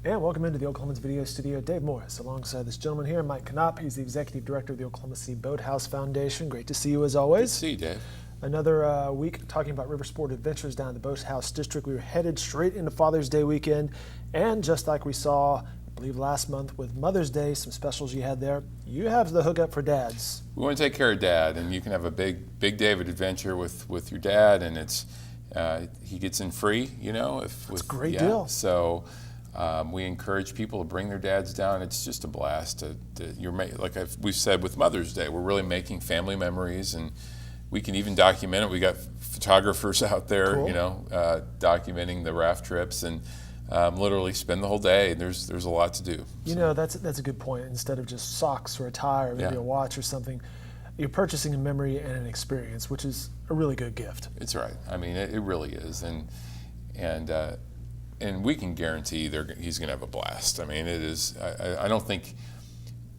And welcome into the Oklahoman's Video Studio. Dave Morris, alongside this gentleman here, Mike Knopp. He's the Executive Director of the Oklahoma City Boathouse Foundation. Great to see you as always. Good to see you, Dave. Another week talking about Riversport adventures down in the Boathouse District. We were headed straight into Father's Day weekend, and just like we saw, I believe last month with Mother's Day, some specials you had there, you have the hookup for dads. We want to take care of Dad, and you can have a big David adventure with your dad, and it's he gets in free, you know. It's a great deal. So we encourage people to bring their dads down. It's just a blast. We've said with Mother's Day, we're really making family memories, and we can even document it. We got photographers out there, cool. You know, documenting the raft trips, and literally spend the whole day. There's a lot to do. You know, that's a good point. Instead of just socks or a tie or maybe a watch or something, you're purchasing a memory and an experience, which is a really good gift. It's right. I mean, it really is, and we can guarantee he's going to have a blast. I mean, it is. I don't think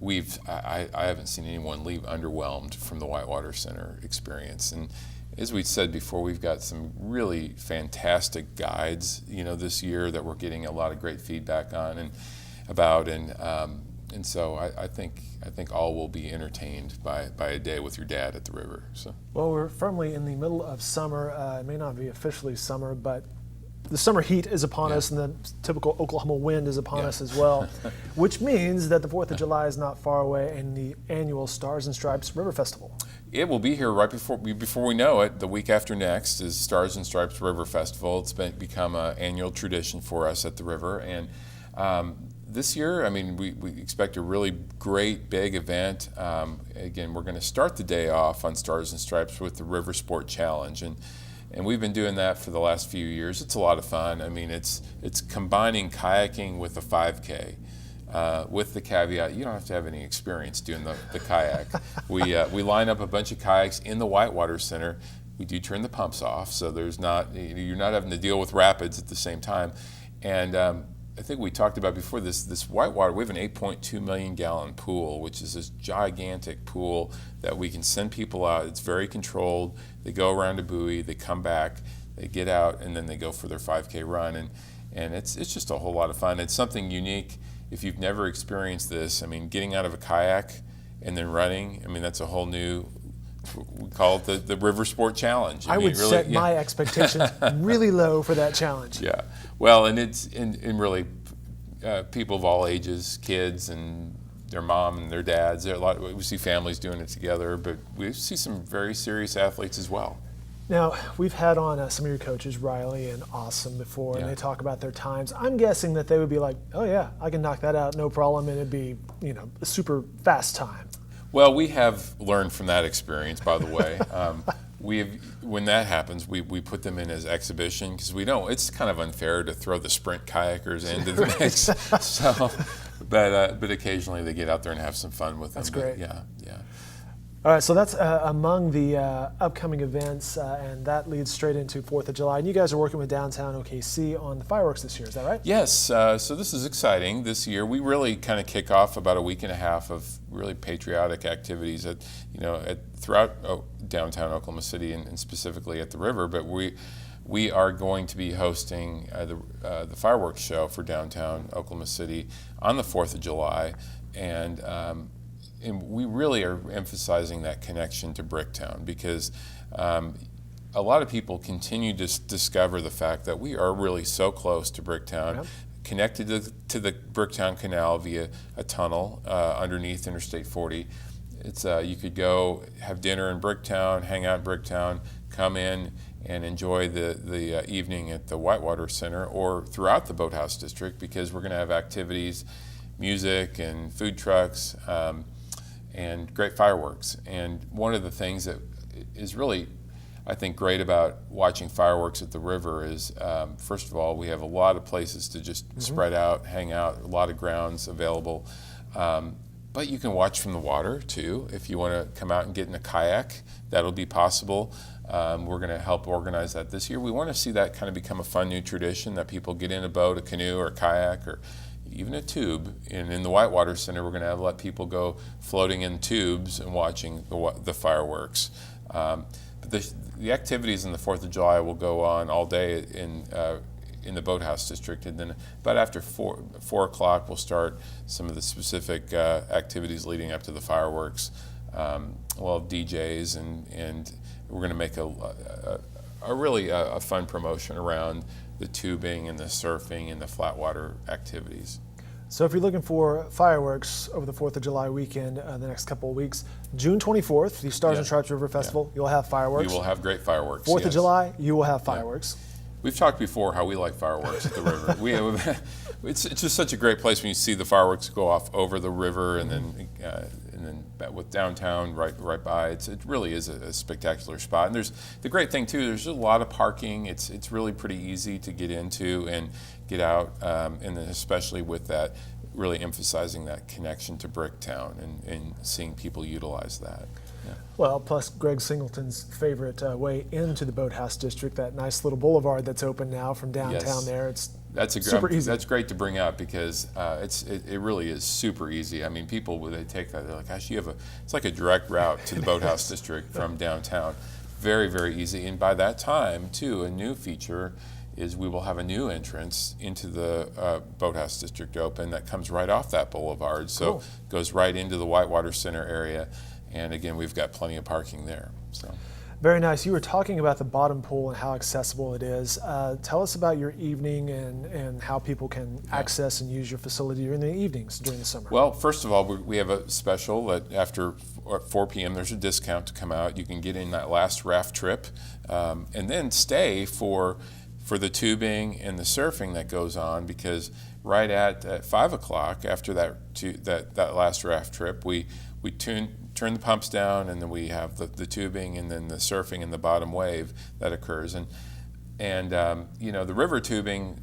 I haven't seen anyone leave underwhelmed from the Whitewater Center experience. And as we said before, we've got some really fantastic guides, you know, this year that we're getting a lot of great feedback on and about, and so I think all will be entertained by a day with your dad at the river. So. Well, we're firmly in the middle of summer. It may not be officially summer, but the summer heat is upon us, and the typical Oklahoma wind is upon us as well, which means that the 4th of July is not far away, and the annual Stars and Stripes River Festival. It will be here right before we know it. The week after next is Stars and Stripes River Festival. It's become an annual tradition for us at the river, and this year, I mean, we expect a really great big event. Again, we're going to start the day off on Stars and Stripes with the Riversport Challenge, and we've been doing that for the last few years. It's a lot of fun. I mean, it's combining kayaking with a 5K. With the caveat, you don't have to have any experience doing the kayak. We line up a bunch of kayaks in the Whitewater Center. We do turn the pumps off, so you're not having to deal with rapids at the same time. And I think we talked about before this Whitewater. We have an 8.2 million gallon pool, which is this gigantic pool that we can send people out. It's very controlled. They go around a buoy, they come back, they get out, and then they go for their 5K run. And it's just a whole lot of fun. It's something unique. If you've never experienced this, I mean, getting out of a kayak and then running, I mean, that's a whole new, we call it the Riversport Challenge. I would really set my expectations really low for that challenge. Yeah, well, and it's in really people of all ages, kids and their mom and their dads. We see families doing it together, but we see some very serious athletes as well. Now, we've had on some of your coaches, Riley and Awesome, before, and they talk about their times. I'm guessing that they would be like, oh yeah, I can knock that out, no problem, and it'd be, you know, a super fast time. Well, we have learned from that experience, by the way. When that happens, we put them in as exhibition, because we know it's kind of unfair to throw the sprint kayakers into the mix. So, but occasionally they get out there and have some fun with them. That's great. Yeah. All right, so that's among the upcoming events, and that leads straight into 4th of July. And you guys are working with Downtown OKC on the fireworks this year, is that right? Yes, so this is exciting. This year we really kind of kick off about a week and a half of really patriotic activities throughout downtown Oklahoma City and specifically at the river. But we are going to be hosting the fireworks show for downtown Oklahoma City on the 4th of July, and we really are emphasizing that connection to Bricktown, because a lot of people continue to discover the fact that we are really so close to Bricktown, connected to the Bricktown Canal via a tunnel underneath Interstate 40. It's you could go have dinner in Bricktown, hang out in Bricktown, come in and enjoy the evening at the Whitewater Center or throughout the Boathouse District, because we're going to have activities, music and food trucks, and great fireworks. And one of the things that is really, I think, great about watching fireworks at the river is, first of all, we have a lot of places to just spread out, hang out, a lot of grounds available. But you can watch from the water too. If you want to come out and get in a kayak, that'll be possible. We're going to help organize that this year. We want to see that kind of become a fun new tradition, that people get in a boat, a canoe, or a kayak, or even a tube. And in the Whitewater Center, we're going to let people go floating in tubes and watching the fireworks. But the activities on the 4th of July will go on all day in the boathouse district, and then about after 4 o'clock we'll start some of the specific activities leading up to the fireworks. We'll have DJs, and we're going to make a really fun promotion around the tubing and the surfing and the flat water activities. So if you're looking for fireworks over the 4th of July weekend, the next couple of weeks, June 24th, the Stars and Stripes River Festival, you'll have fireworks. We will have great fireworks. 4th of July, you will have fireworks. We've talked before how we like fireworks at the river. It's just such a great place when you see the fireworks go off over the river, and then with downtown right by. It really is a spectacular spot. And there's the great thing too. There's a lot of parking. It's really pretty easy to get into and get out, and then especially with that, really emphasizing that connection to Bricktown and seeing people utilize that. Yeah. Well, plus Greg Singleton's favorite way into the Boathouse District, that nice little boulevard that's open now from downtown there. It's super easy. That's great to bring up because it really is super easy. I mean, people, when they take that, they're like, gosh, it's like a direct route to the Boathouse District from downtown. Very, very easy. And by that time, too, a new feature is we will have a new entrance into the Boathouse District open that comes right off that boulevard. So Cool. Goes right into the Whitewater Center area. And again, we've got plenty of parking there. So. Very nice. You were talking about the bottom pool and how accessible it is. Tell us about your evening and how people can access and use your facility during the evenings during the summer. Well, first of all, we have a special that after 4 p.m. there's a discount to come out. You can get in that last raft trip and then stay for the tubing and the surfing that goes on, because right at 5 o'clock after that last raft trip, we turn the pumps down, and then we have the tubing and then the surfing and the bottom wave that occurs. And the river tubing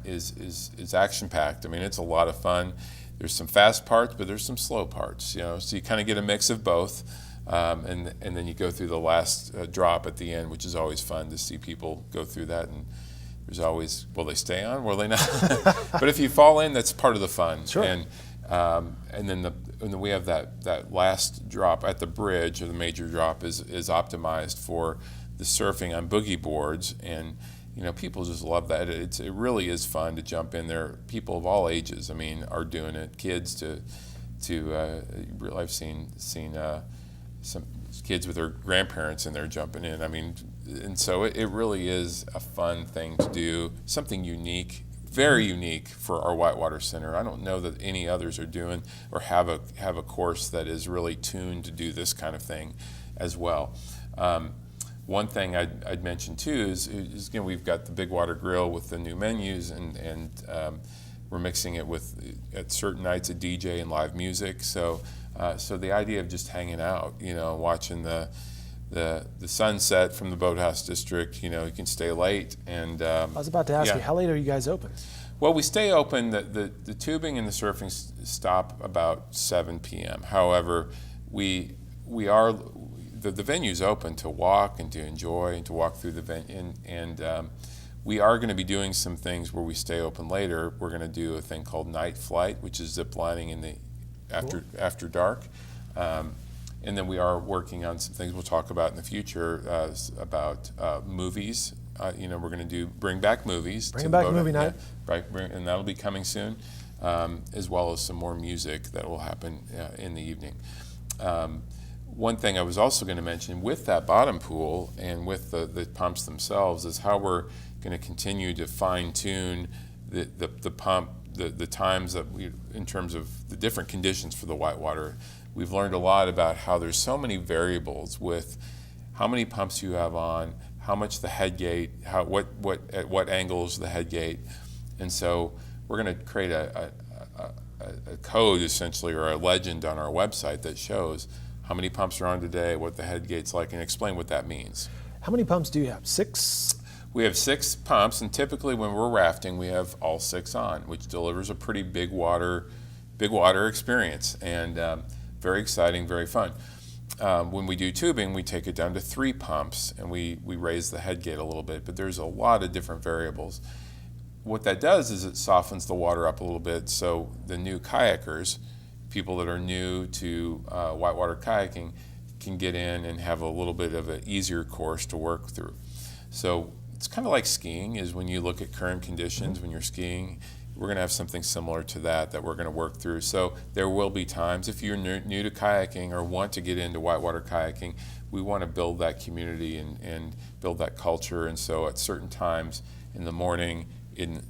is action packed. I mean, it's a lot of fun. There's some fast parts, but there's some slow parts. So you kind of get a mix of both. And then you go through the last drop at the end, which is always fun to see people go through that. And there's always, will they stay on? Will they not? But if you fall in, that's part of the fun. Sure. And then we have that last drop at the bridge, or the major drop is optimized for the surfing on boogie boards, and people just love that. It really is fun to jump in there. People of all ages, I mean, are doing it. Kids to I've seen some kids with their grandparents in there jumping in. I mean, and so it really is a fun thing to do, something unique. Very unique for our Whitewater Center. I don't know that any others are doing or have a course that is really tuned to do this kind of thing as well. One thing I'd mention too is we've got the Big Water Grill with the new menus, and we're mixing it with, at certain nights, a DJ and live music. So the idea of just hanging out, watching the sunset from the Boathouse District, you can stay late. And I was about to ask you, how late are you guys open? Well, we stay open. The tubing and the surfing stop about 7 p.m. However, the venue's open to walk and to enjoy and to walk through the venue. And we are going to be doing some things where we stay open later. We're going to do a thing called night flight, which is zip lining in the after dark. And then we are working on some things we'll talk about in the future about movies. We're going to bring back movies. Bring back movie night. Yeah, right, and that'll be coming soon, as well as some more music that will happen in the evening. One thing I was also going to mention with that bottom pool and with the pumps themselves is how we're going to continue to fine-tune the pump, the times that in terms of the different conditions for the whitewater. We've learned a lot about how there's so many variables with how many pumps you have on, how much the head gate, at what angles the head gate, and so we're going to create a code essentially, or a legend on our website that shows how many pumps are on today, what the head gate's like, and explain what that means. How many pumps do you have? 6? We have 6 pumps, and typically when we're rafting, we have all 6 on, which delivers a pretty big water experience, and very exciting, very fun. When we do tubing, we take it down to 3 pumps, and we raise the head gate a little bit, but there's a lot of different variables. What that does is it softens the water up a little bit, so the new kayakers, people that are new to whitewater kayaking, can get in and have a little bit of an easier course to work through. So it's kind of like skiing. Is when you look at current conditions when you're skiing, we're going to have something similar to that we're going to work through. So there will be times if you're new to kayaking or want to get into whitewater kayaking, we want to build that community and build that culture. And so at certain times in the morning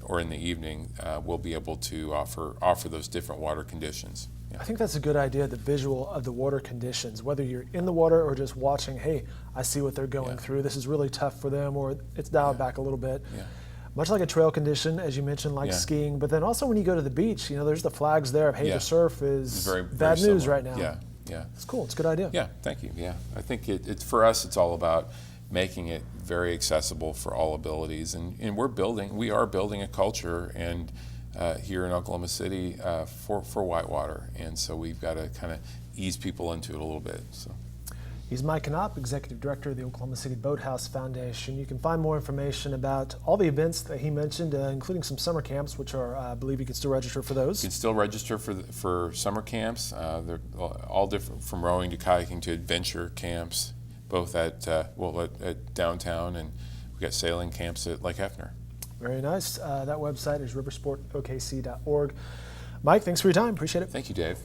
or in the evening, we'll be able to offer those different water conditions. Yeah. I think that's a good idea, the visual of the water conditions, whether you're in the water or just watching, hey, I see what they're going through. This is really tough for them, or it's dialed back a little bit. Yeah. Much like a trail condition, as you mentioned, like skiing, but then also when you go to the beach, there's the flags there of, hey, the surf is bad news right now. Yeah, yeah. It's cool. It's a good idea. Yeah, thank you. Yeah, I think it's for us, it's all about making it very accessible for all abilities. And we are building a culture and here in Oklahoma City for whitewater. And so we've got to kind of ease people into it a little bit. So. He's Mike Knopp, Executive Director of the Oklahoma City Boathouse Foundation. You can find more information about all the events that he mentioned, including some summer camps, which are, I believe you can still register for those. You can still register for summer camps. They're all different, from rowing to kayaking to adventure camps, both at downtown, and we've got sailing camps at Lake Hefner. Very nice. That website is riversportokc.org. Mike, thanks for your time. Appreciate it. Thank you, Dave.